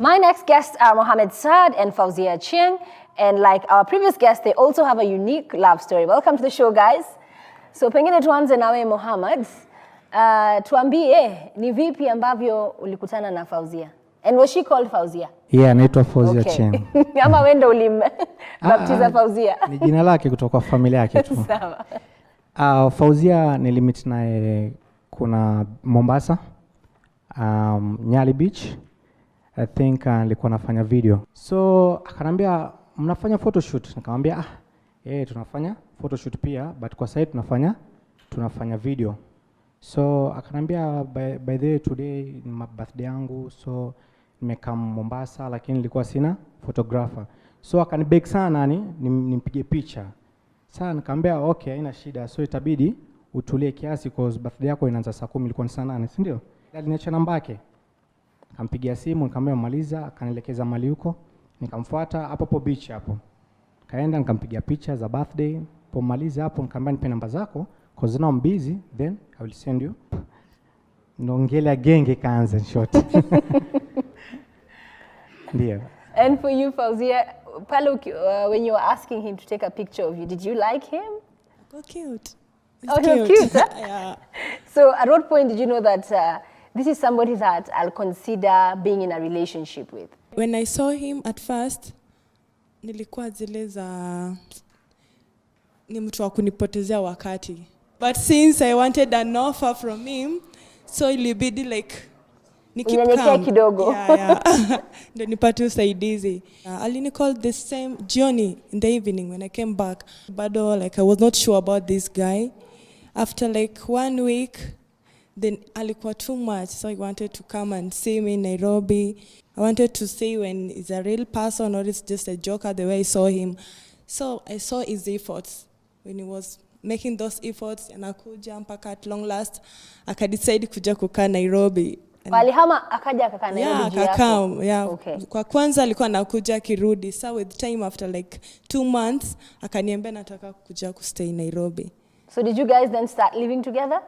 My next guests are Mohammed Saad and Fauzia Chieng. And like our previous guests, they also have a unique love story. Welcome to the show, guys. So pengine tuanze nawe Mohammed. Tuambie, ni vipi ambavyo ulikutana na Fauzia? And was she called Fauzia? Yeah, naitwa Fauzia Chieng. Ama wenda baptiza Fauzia? Ni jina lake kutoka familia yake tu. Sawa. Fauzia nilimit naye kuna Mombasa, Nyali Beach. I think nilikuwa nafanya video. So akanambia mnafanya photoshoot. Nikamwambia tunafanya photoshoot pia, but kwa sasa tunafanya video. So akanambia by the way today ni my birthday yangu, so nimekam Mombasa lakini nilikuwa sina photographer. So akanibeg sana nimpige picha. Sasa nikamwambia okay, haina shida. So itabidi utulie kiasi cause birthday yako inaanza saa 10, ilikuwa ni saa 8, si ndio? Aliniacha namba yake. Nikampigia simu, nikamwambia maliza, akanielekeza mali huko. Nikamfuata hapo beach hapo. Kaenda nikampigia picha za birthday. Pomaliza hapo nikamwambia nipe namba zako cause now I'm busy, then I will send you. Nongela genge kaanza in short. Ndio. And for you, Fauzia, when you were asking him to take a picture of you, did you like him? Oh, cute. He's cute, huh? Yeah. So at what point did you know that this is somebody that I'll consider being in a relationship with? When I saw him at first, nilikuwa zile za ni mtu wa kunipotezea wakati. But since I wanted an offer from him, so ilibidi like nikipika kidogo. Yeah. Ndio nipate usaidizi. Alini called the same Johnny in the evening when I came back. Bado like I was not sure about this guy. After like 1 week, then alikuwa too much, so I wanted to come and see me in Nairobi. I wanted to see when he's a real person or it's just a joker the way I saw him. So I saw his efforts when he was making those efforts, and akuja mpaka at long last akadecide kuja kukaa Nairobi. Walihama akaja akakaa Nairobi. Yeah. Okay. Kwa kwanza alikuwa anakuja kirudi. So with time after like 2 months akaniambia nataka kuja kustay Nairobi. So did you guys then start living together?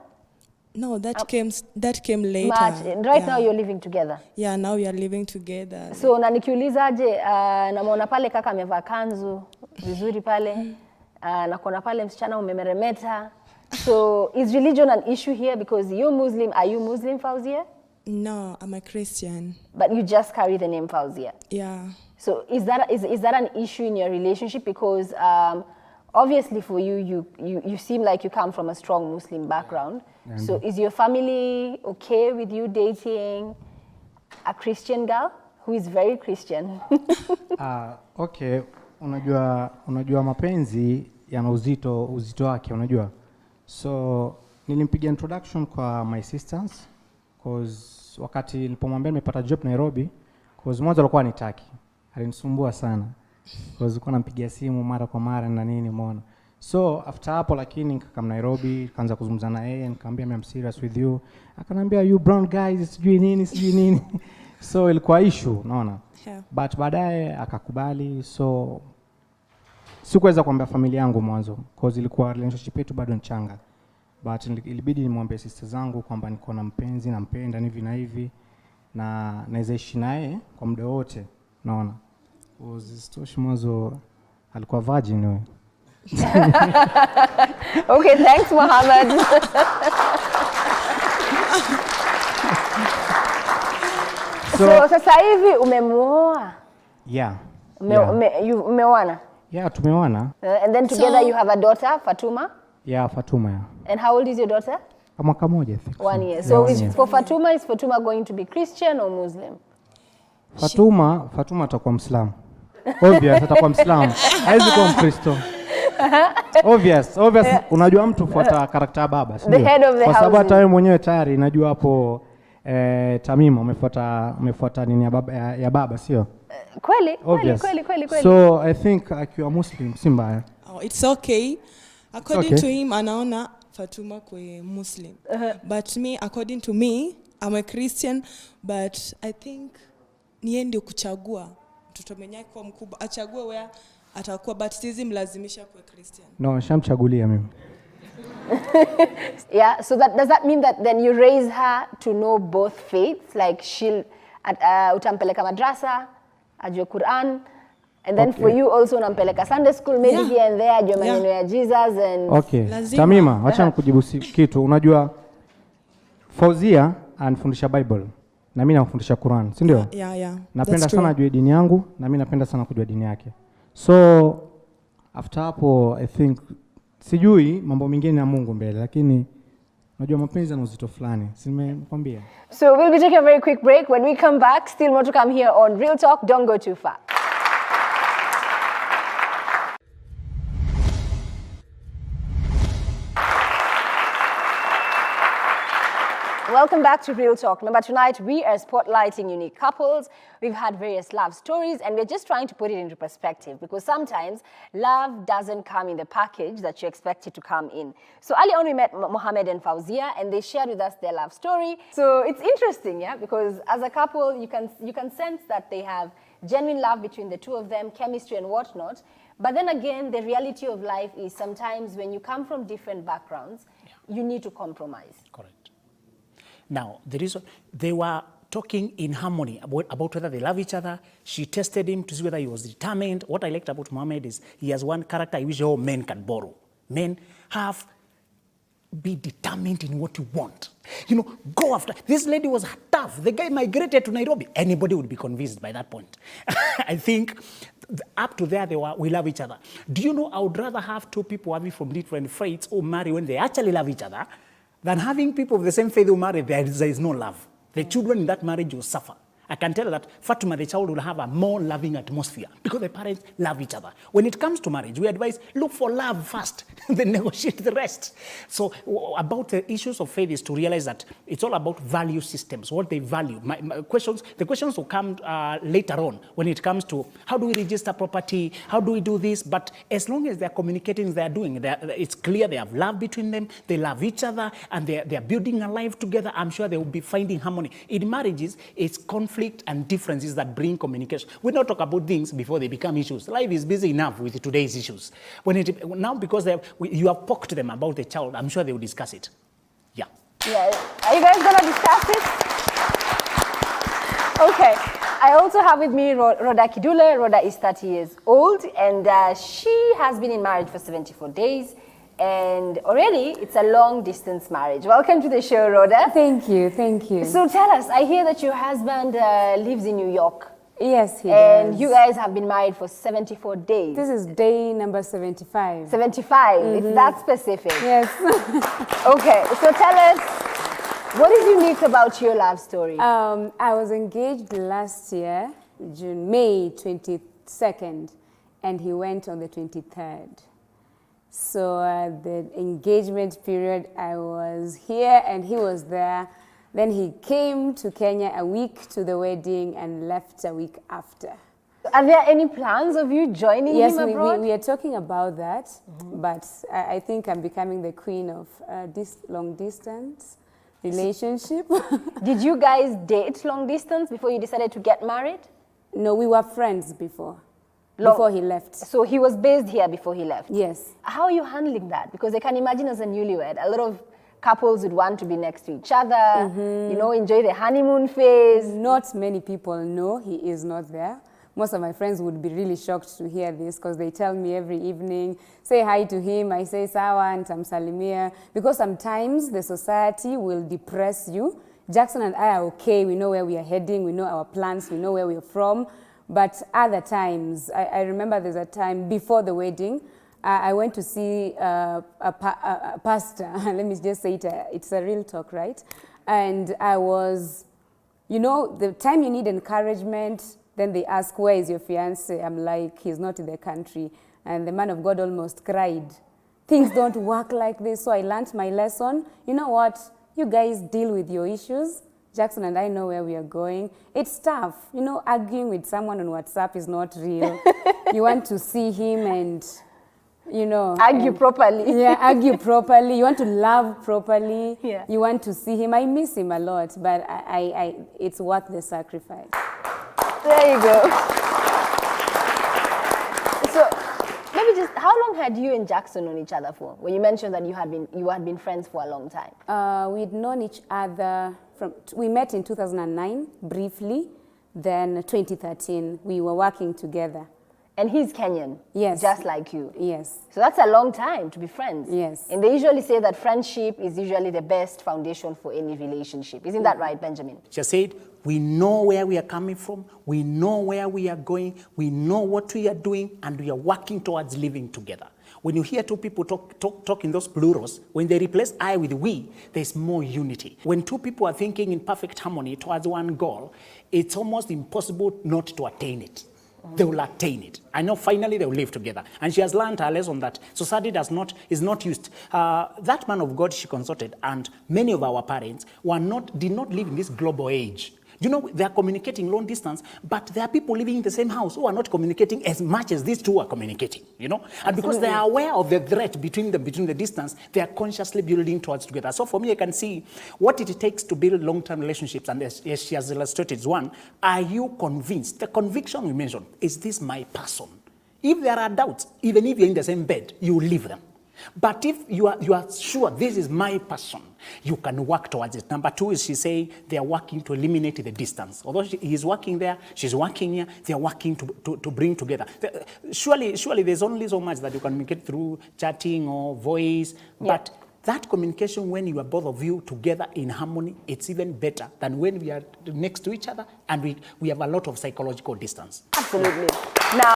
No, that came later. Right now you're living together. Yeah, now we are living together. So na nikiulizaje, namuona pale kaka amevaa kanzu vizuri pale. Na kuna pale msichana umemeremeta. So is religion an issue here because you're Muslim? Are you Muslim, Fauzia? No, I'm a Christian. But you just carry the name Fauzia. Yeah. So is that an issue in your relationship? Because obviously for you seem like you come from a strong Muslim background. Yeah. So is your family okay with you dating a Christian girl who is very Christian? Okay, unajua mapenzi yana uzito wake, unajua. So nilimpigia introduction kwa my sisters cause wakati nilipomwambia nimepata job Nairobi, cause mwanzo alikuwa anitaki. Alinisumbua sana. Cause alikuwa anampigia simu mara kwa mara na nini umeona. So after hapo lakini nikakam Nairobi, kaanza kuzungumza na yeye, nikamwambia I'm serious with you. Akanambia you brown guys sijui nini. So ilikuwa issue, unaona. Yeah. But baadaye akakubali, so sikuweza kuambia familia yangu mwanzo cause ilikuwa relationship yetu bado nchanga. But ilibidi nimwambie sister zangu kwamba niko na mpenzi, nampenda hivi na hivi na naweza ishi naye kwa muda wote, unaona. Stoshi mwanzo alikuwa virgin wewe. Okay, thanks Mohammed. So sasa hivi umemuoa? Yeah. Umeoana? Yeah, tumeoana. And then together you have a daughter, Fatuma? Yeah, Fatuma. Yeah. And how old is your daughter? Mwaka moja, I think. 1 year. So for Fatuma, is Fatuma going to be Christian or Muslim? Fatuma atakuwa Muislamu. Obvious atakuwa Muislamu. Haizi kuwa Mkristo. Obvious. Unajua mtu fuata karakta ya baba, sio? The head of the kwa sababu house. hata wewe mwenyewe tayari najua hapo Tamima umefuata nini ya baba, sio? Kweli. So I think akiwa Muslim si mbaya. Oh, it's okay. According to him anaona Fatuma kwe Muslim. But me, according to me, I'm a Christian, but I think niye ndio kuchagua. Mtoto mwenye kwa mkubwa achague where atakuwa, but sizi mlazimisha kwa Christian. No, shamchagulia mimi. Yeah, so does that mean that then you raise her to know both faiths? Like utampeleka madrasa, ajue Quran, and then for you also unampeleka Sunday school, maybe here and there, ajue maneno ya Jesus and... Okay, Tamima, wacha nikujibu kitu. Unajua, Fauzia anafundisha Bible, na mimi nafundisha Quran, si ndio? Yeah. Napenda sana ajue dini yangu, na mimi napenda sana kujua dini yake. So, after hapo, I think, sijui mambo mengine ya Mungu mbele, lakini unajua mapenzi yana uzito fulani. Si nimekwambia. So we'll be taking a very quick break. When we come back, still more to come here on Real Talk. Don't go too far. Welcome back to Real Talk. Remember, tonight we are spotlighting unique couples. We've had various love stories, and we're just trying to put it into perspective, because sometimes love doesn't come in the package that you expect it to come in. So earlier on we met Mohammed and Fauzia, and they shared with us their love story. So it's interesting, yeah, because as a couple, you can sense that they have genuine love between the two of them, chemistry and whatnot. But then again, the reality of life is sometimes when you come from different backgrounds, you need to compromise. Correct. Now, the reason they were talking in harmony about whether they love each other. She tested him to see whether he was determined. What I liked about Mohammed is he has one character I wish all men can borrow. Men be determined in what you want. You know, go after. This lady was tough. The guy migrated to Nairobi. Anybody would be convinced by that point. I think up to there, we love each other. Do you know, I would rather have two people having from different faiths who marry when they actually love each other than having people of the same faith who marry, there is no love. The children in that marriage will suffer. I can tell that Fatima, the child, will have a more loving atmosphere because the parents love each other. When it comes to marriage, we advise, look for love first, then negotiate the rest. So about the issues of faith is to realize that it's all about value systems, what they value. The questions will come later on when it comes to how do we register property, how do we do this, but as long as they're communicating, they're doing, it's clear they have love between them, they love each other, and they're building a life together, I'm sure they will be finding harmony. In marriages, it's conflict and differences that bring communication. We don't talk about things before they become issues. Life is busy enough with today's issues. Now, because you have poked them about the child, I'm sure they will discuss it. Yeah. Are you guys going to discuss it? Okay. I also have with me Rhoda Kidule. Rhoda is 30 years old, and she has been in marriage for 74 days. And already, it's a long-distance marriage. Welcome to the show, Rhoda. Thank you, thank you. So tell us, I hear that your husband lives in New York. Yes, he does. And you guys have been married for 74 days. This is day number 75. 75, it's that specific. Yes. Okay, so tell us, what is unique about your love story? I was engaged last year, May 22nd, and he went on the 23rd. So the engagement period, I was here and he was there. Then he came to Kenya a week to the wedding and left a week after. Are there any plans of you joining him abroad? Yes, we are talking about that, but I think I'm becoming the queen of this long distance relationship. Did you guys date long distance before you decided to get married? No, we were friends before he left. So he was based here before he left? Yes. How are you handling that? Because I can imagine as a newlywed, a lot of couples would want to be next to each other, you know, enjoy the honeymoon phase. Not many people know he is not there. Most of my friends would be really shocked to hear this because they tell me every evening, say hi to him, I say sawa and tamsalimia, because sometimes the society will depress you. Jackson and I are okay, we know where we are heading, we know our plans, we know where we're from. But other times, I remember there's a time before the wedding, I went to see a pastor. Let me just say it's a real talk, right? And I was, you know, the time you need encouragement, then they ask, where is your fiancé? I'm like, he's not in the country. And the man of God almost cried. Things don't work like this. So I learned my lesson. You know what? You guys deal with your issues. Jackson and I know where we are going. It's tough. You know, arguing with someone on WhatsApp is not real. You want to see him and, you know. Argue properly. Yeah, argue properly. You want to love properly. Yeah. You want to see him. I miss him a lot, but it's worth the sacrifice. There you go. So maybe me just, how long had you and Jackson known each other for? When you mentioned that you had been friends for a long time. We'd known each other we met in 2009 briefly, then 2013 we were working together. And he's Kenyan. Yes. Just like you. Yes. So that's a long time to be friends. Yes. And they usually say that friendship is usually the best foundation for any relationship. Isn't that right, Benjamin? She said, we know where we are coming from, we know where we are going, we know what we are doing, and we are working towards living together. When you hear two people talk in those plurals, when they replace I with we, there's more unity. When two people are thinking in perfect harmony towards one goal, it's almost impossible not to attain it. They will attain it. I know finally they will live together. And she has learned her lesson that society is not used. That man of God she consulted, and many of our parents did not live in this global age. You know, they are communicating long distance, but there are people living in the same house who are not communicating as much as these two are communicating, you know? And because they are aware of the threat between the distance, they are consciously building towards together. So for me, I can see what it takes to build long-term relationships, and as she has illustrated is one, are you convinced? The conviction we mentioned, is this my person? If there are doubts, even if you're in the same bed, you will leave them. But if you are sure this is my person, you can work towards it. Number two is she saying they are working to eliminate the distance. Although he's working there, she's working here, they are working to bring together. Surely there's only so much that you can communicate through chatting or voice, but that communication when you are both of you together in harmony, it's even better than when we are next to each other and we have a lot of psychological distance. Absolutely. Now,